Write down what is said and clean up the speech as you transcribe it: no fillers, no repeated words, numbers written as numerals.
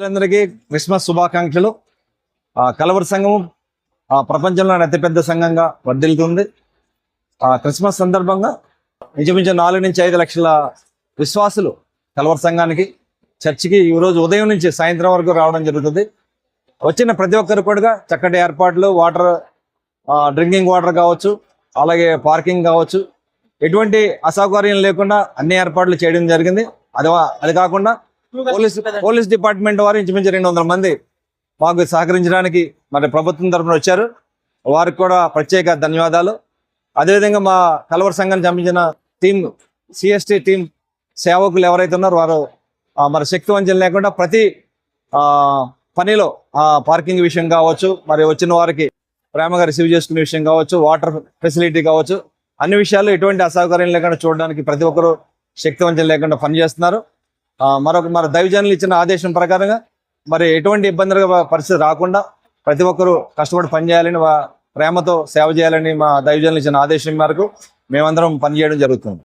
సభ్యులందరికీ క్రిస్మస్ శుభాకాంక్షలు. కలవర సంఘం ప్రపంచంలోని అతిపెద్ద సంఘంగా వర్ధిల్లుతుంది. క్రిస్మస్ సందర్భంగా ఇంచుమించు 4 నుంచి 5 లక్షల విశ్వాసులు కలవర సంఘానికి చర్చికి ఈరోజు ఉదయం నుంచి సాయంత్రం వరకు రావడం జరుగుతుంది. వచ్చిన ప్రతి ఒక్కరు కూడా చక్కటి ఏర్పాట్లు, వాటర్, డ్రింకింగ్ వాటర్ కావచ్చు, అలాగే పార్కింగ్ కావచ్చు, ఎటువంటి అసౌకర్యం లేకుండా అన్ని ఏర్పాట్లు చేయడం జరిగింది. అది కాకుండా పోలీస్ డిపార్ట్మెంట్ వారు ఇంచుమించు 200 మంది మాకు సహకరించడానికి మరి ప్రభుత్వం తరఫున వచ్చారు. వారికి కూడా ప్రత్యేక ధన్యవాదాలు. అదేవిధంగా మా కలవర సంఘానికి సంబంధించిన టీం, సిఎస్టీ టీం సేవకులు ఎవరైతే ఉన్నారో వారు మరి శక్తి వంచన లేకుండా ప్రతి పనిలో పార్కింగ్ విషయం కావచ్చు, మరి వచ్చిన వారికి ప్రేమగా రిసీవ్ చేసుకునే విషయం కావచ్చు, వాటర్ ఫెసిలిటీ కావచ్చు, అన్ని విషయాల్లో ఎటువంటి అసౌకర్యం లేకుండా చూడడానికి ప్రతి ఒక్కరు శక్తి వంచన లేకుండా పనిచేస్తున్నారు. మన దైవజనులు ఇచ్చిన ఆదేశం ప్రకారంగా మరి ఎటువంటి ఇబ్బందులుగా పరిస్థితి రాకుండా ప్రతి ఒక్కరూ కష్టపడి పనిచేయాలని, ప్రేమతో సేవ చేయాలని మా దైవజనులు ఇచ్చిన ఆదేశం మేరకు మేమందరం పనిచేయడం జరుగుతుంది.